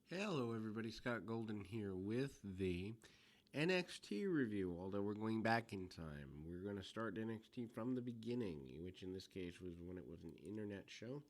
Hello, everybody. Scott Golden here with the NXT review. Although we're going back in time, we're going to start NXT from the beginning, which in this case was when it was an internet show.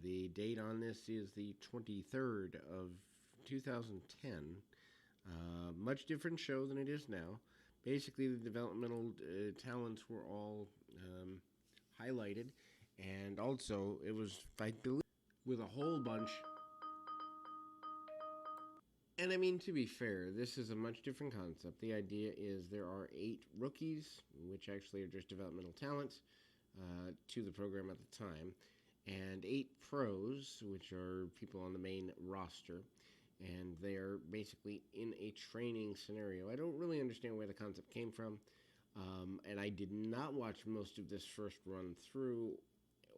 The date on this is the 23rd of 2010. Much different show than it is now. Basically, the developmental talents were all highlighted, and also it was, I believe, with a whole bunch. And I mean, to be fair, this is a much different concept. The idea is there are 8 rookies, which actually are just developmental talents to the program at the time, and 8 pros, which are people on the main roster. And they are basically in a training scenario. I don't really understand where the concept came from, and I did not watch most of this first run through,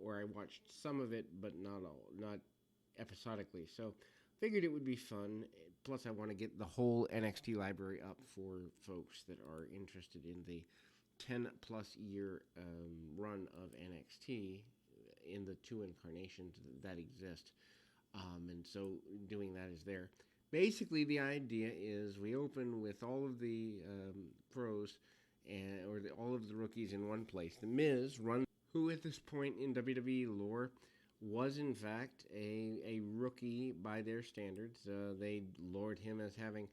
or I watched some of it, but not all, not episodically. So figured it would be fun. Plus, I want to get the whole NXT library up for folks that are interested in the 10 plus year run of NXT in the 2 incarnations that exist. And so doing that is there. Basically, the idea is we open with all of the pros all of the rookies in one place. The Miz runs, who at this point in WWE lore was in fact a rookie by their standards. They lored him as having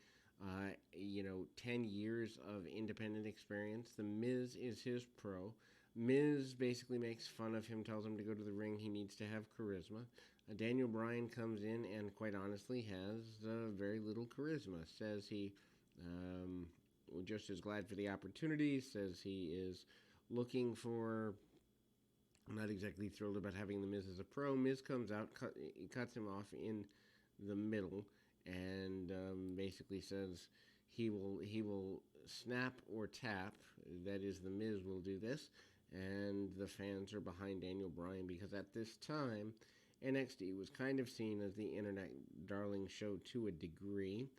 10 years of independent experience. The Miz is his pro. Miz basically makes fun of him, tells him to go to the ring. He needs to have charisma. Daniel Bryan comes in and quite honestly has very little charisma. Says he just is glad for the opportunity. Says he is looking for. I'm not exactly thrilled about having the Miz as a pro. Miz comes out, cuts him off in the middle, and basically says he will snap or tap. That is, the Miz will do this, and the fans are behind Daniel Bryan because at this time, NXT was kind of seen as the internet darling show to a degree.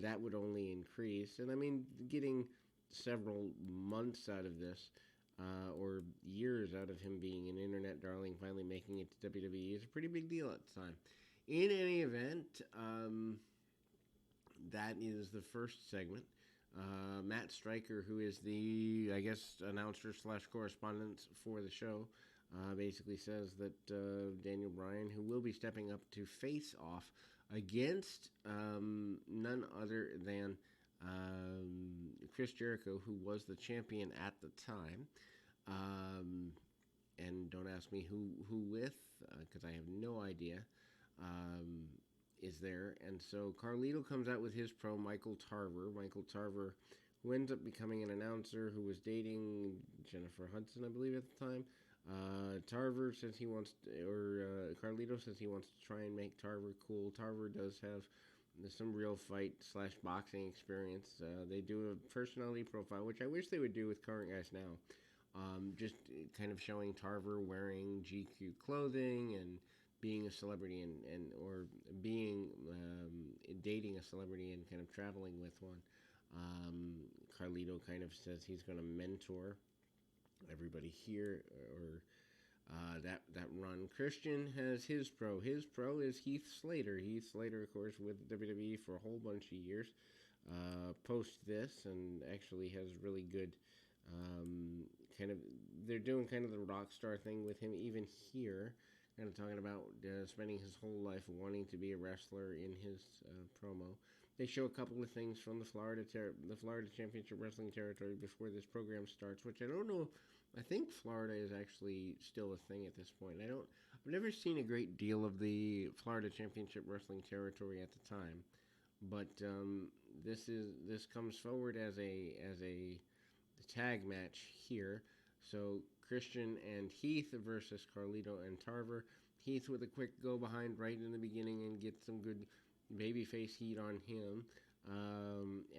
That would only increase, and I mean, getting several months out of this or years out of him being an internet darling, finally making it to WWE is a pretty big deal at the time. In any event, that is the first segment. Matt Stryker, who is the, I guess, announcer slash correspondent for the show, basically says that Daniel Bryan, who will be stepping up to face off against none other than Chris Jericho, who was the champion at the time. And don't ask me who with, because I have no idea, is there. And so Carlito comes out with his pro, Michael Tarver. Michael Tarver, who ends up becoming an announcer, who was dating Jennifer Hudson, I believe, at the time. Tarver says he wants, Carlito says he wants to try and make Tarver cool. Tarver does have some real fight slash boxing experience. They do a personality profile, which I wish they would do with current guys now. Just kind of showing Tarver wearing GQ clothing and being a celebrity or being dating a celebrity and kind of traveling with one. Carlito kind of says he's going to mentor everybody here or that run. Christian has his pro. His pro is Heath Slater. Heath Slater, of course, with WWE for a whole bunch of years. Post this and actually has really good they're doing kind of the rock star thing with him even here, kind of talking about spending his whole life wanting to be a wrestler in his promo. They show a couple of things from the Florida Championship Wrestling territory before this program starts, which I don't know. I think Florida is actually still a thing at this point. I've never seen a great deal of the Florida Championship Wrestling territory at the time, but this comes forward as a tag match here. So Christian and Heath versus Carlito and Tarver. Heath with a quick go behind right in the beginning and get some good babyface heat on him.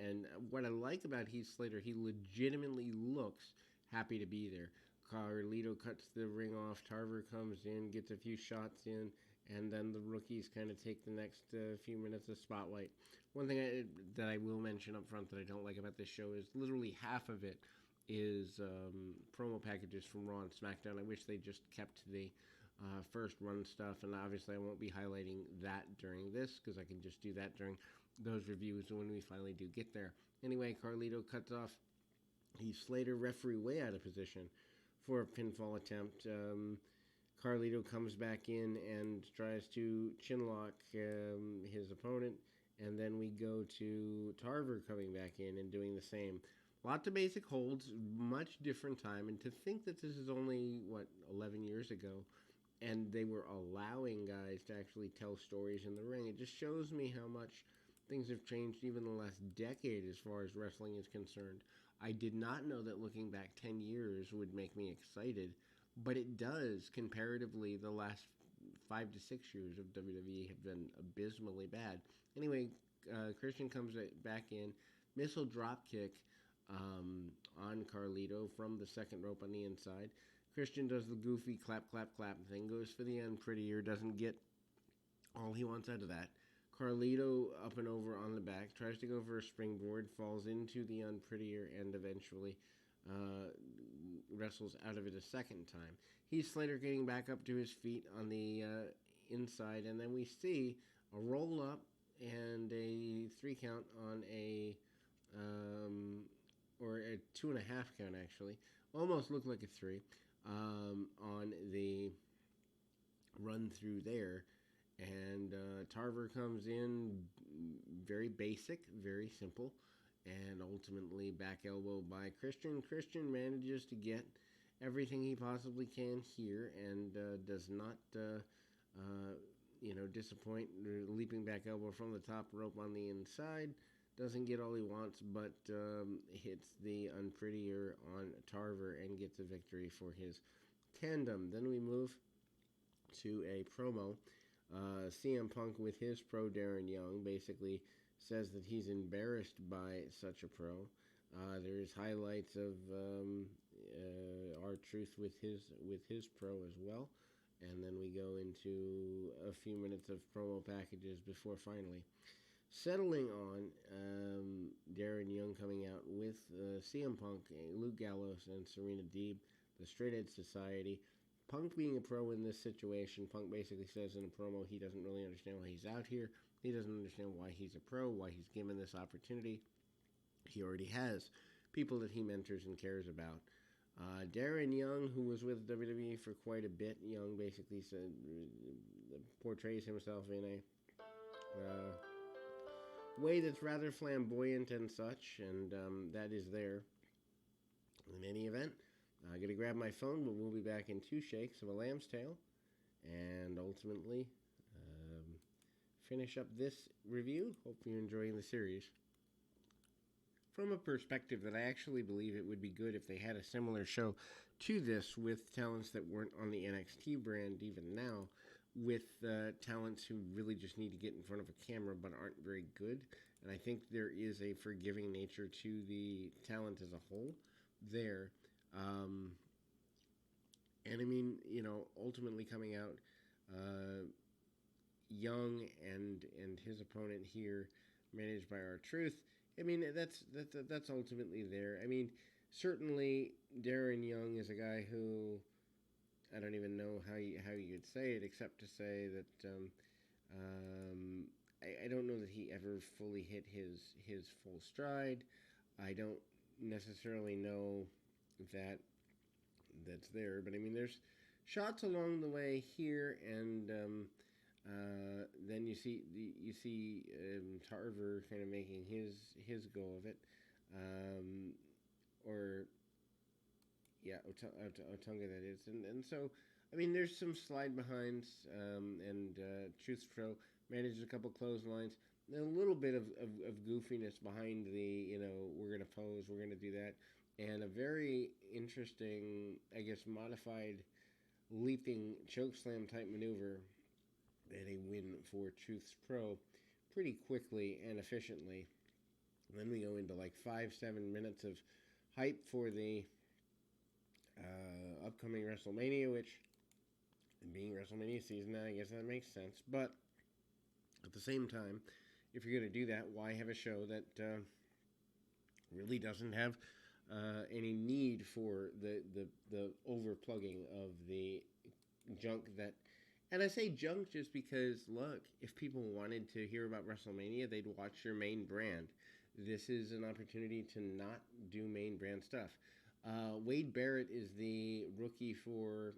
And what I like about Heath Slater, he legitimately looks happy to be there. Carlito cuts the ring off. Tarver comes in, gets a few shots in, and then the rookies kind of take the next few minutes of spotlight. One thing that I will mention up front that I don't like about this show is literally half of it is promo packages from Raw and SmackDown. I wish they just kept the first run stuff, and obviously I won't be highlighting that during this because I can just do that during those reviews when we finally do get there. Anyway, Carlito cuts off Heath Slater, referee way out of position for a pinfall attempt. Carlito comes back in and tries to chinlock his opponent, and then we go to Tarver coming back in and doing the same. Lots of basic holds, much different time, and to think that this is only, 11 years ago, and they were allowing guys to actually tell stories in the ring. It just shows me how much things have changed even in the last decade as far as wrestling is concerned. I did not know that looking back 10 years would make me excited, but it does. Comparatively, the last 5 to 6 years of WWE have been abysmally bad. Anyway, Christian comes back in, missile drop kick on Carlito from the second rope on the inside. Christian does the goofy clap, clap, clap thing, goes for the unprettier, doesn't get all he wants out of that. Carlito up and over on the back, tries to go for a springboard, falls into the unprettier, and eventually wrestles out of it a second time. Heath Slater getting back up to his feet on the inside, and then we see a roll up and a 3 count on or a 2.5 count actually. Almost looked like a 3 on the run through there. And Tarver comes in, very basic, very simple, and ultimately back elbow by Christian. Christian manages to get everything he possibly can here and does not, disappoint. Leaping back elbow from the top rope on the inside. Doesn't get all he wants, but hits the unprettier on Tarver and gets a victory for his tandem. Then we move to a promo. CM Punk with his pro Darren Young basically says that he's embarrassed by such a pro. There's highlights of R-Truth with his pro as well, and then we go into a few minutes of promo packages before finally settling on Darren Young coming out with CM Punk, Luke Gallows, and Serena Deeb, the Straight Edge Society. Punk being a pro in this situation, Punk basically says in a promo he doesn't really understand why he's out here. He doesn't understand why he's a pro, why he's given this opportunity. He already has people that he mentors and cares about. Darren Young, who was with WWE for quite a bit, Young basically portrays himself in a way that's rather flamboyant and such, and that is there. In any event, I'm going to grab my phone, but we'll be back in 2 shakes of a lamb's tail and ultimately finish up this review. Hope you're enjoying the series. From a perspective that I actually believe it would be good if they had a similar show to this with talents that weren't on the NXT brand even now, with talents who really just need to get in front of a camera but aren't very good. And I think there is a forgiving nature to the talent as a whole there. And I mean, ultimately coming out Young and his opponent here, managed by R-Truth. I mean, that's ultimately there. I mean, certainly Darren Young is a guy who I don't even know how you'd say it, except to say that I don't know that he ever fully hit his full stride. I don't necessarily know that that's there, but I mean, there's shots along the way here, and then you see Tarver kind of making his go of it, Otunga that is, and so I mean, there's some slide behinds, and Truth Pro manages a couple clotheslines. A little bit of goofiness behind the, we're going to pose, we're going to do that. And a very interesting, I guess, modified leaping chokeslam type maneuver and a win for Truth Pro pretty quickly and efficiently. And then we go into like 5-7 minutes of hype for the upcoming WrestleMania, which, being WrestleMania season now, I guess that makes sense. But at the same time, if you're going to do that, why have a show that really doesn't have any need for the overplugging of the junk that, and I say junk just because, look, if people wanted to hear about WrestleMania, they'd watch your main brand. This is an opportunity to not do main brand stuff. Wade Barrett is the rookie for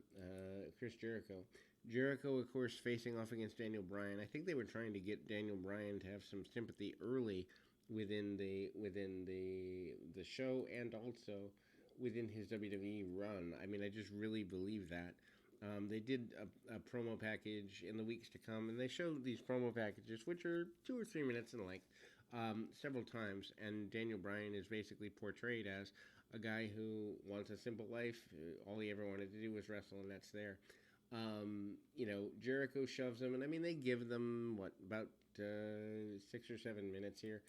Chris Jericho. Jericho, of course, facing off against Daniel Bryan. I think they were trying to get Daniel Bryan to have some sympathy early within the show, and also within his WWE run. I mean, I just really believe that. They did a promo package in the weeks to come, and they showed these promo packages, which are 2 or 3 minutes in length, several times. And Daniel Bryan is basically portrayed as a guy who wants a simple life. All he ever wanted to do was wrestle, and that's there. Jericho shoves them, and I mean, they give them, what, about 6 or 7 minutes here.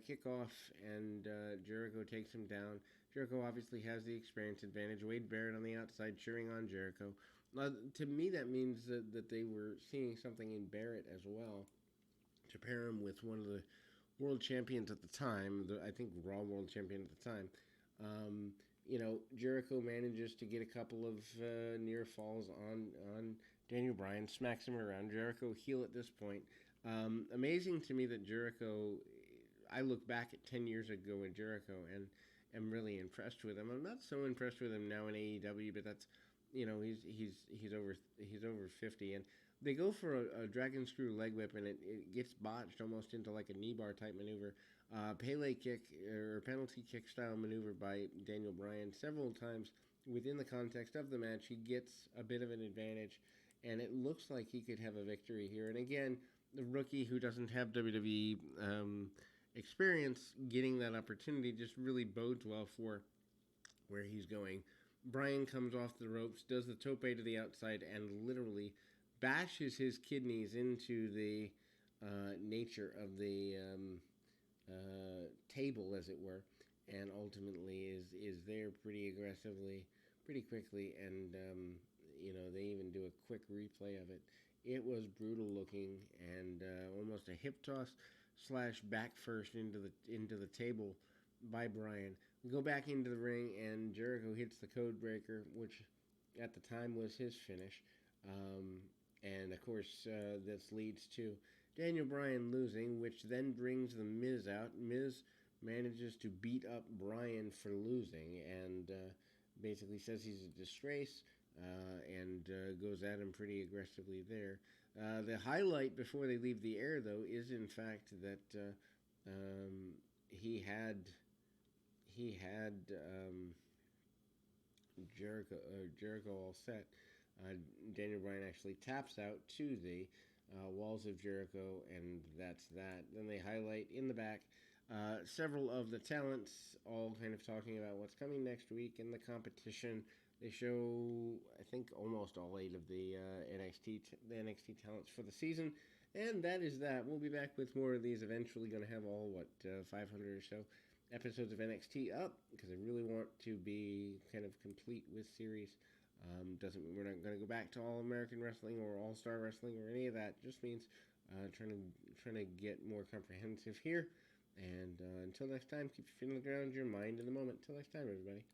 Kickoff, and Jericho takes him down. Jericho obviously has the experience advantage. Wade Barrett on the outside cheering on Jericho. To me, that means that they were seeing something in Barrett as well to pair him with one of the world champions at the time, I think Raw world champion at the time. Jericho manages to get a couple of near falls on Daniel Bryan, smacks him around. Jericho heel at this point. Amazing to me that Jericho, I look back at 10 years ago with Jericho and am really impressed with him. I'm not so impressed with him now in AEW, but that's, he's over 50, and they go for a dragon screw leg whip, and it gets botched almost into like a knee bar type maneuver. Pele kick or penalty kick style maneuver by Daniel Bryan several times within the context of the match. He gets a bit of an advantage, and it looks like he could have a victory here. And again, the rookie who doesn't have WWE experience getting that opportunity just really bodes well for where he's going. Bryan comes off the ropes, does the tope to the outside, and literally bashes his kidneys into the nature of the table, as it were, and ultimately is there pretty aggressively, pretty quickly, and they even do a quick replay of it. It was brutal looking, and almost a hip toss slash back first into the table by Bryan. We go back into the ring, and Jericho hits the code breaker, which at the time was his finish. And of course, this leads to Daniel Bryan losing, which then brings the Miz out. Miz manages to beat up Bryan for losing, and basically says he's a disgrace, and goes at him pretty aggressively there. The highlight before they leave the air, though, is in fact that he had Jericho all set. Daniel Bryan actually taps out to the walls of Jericho, and that's that. Then they highlight in the back several of the talents, all kind of talking about what's coming next week in the competition. They show, I think, almost all 8 of the NXT talents for the season, and that is that. We'll be back with more of these. Eventually, going to have all 500 or so episodes of NXT up, because I really want to be kind of complete with series. We're not going to go back to All American Wrestling or All Star Wrestling or any of that. Just means trying to get more comprehensive here. And until next time, keep your feet on the ground, your mind in the moment. Until next time, everybody.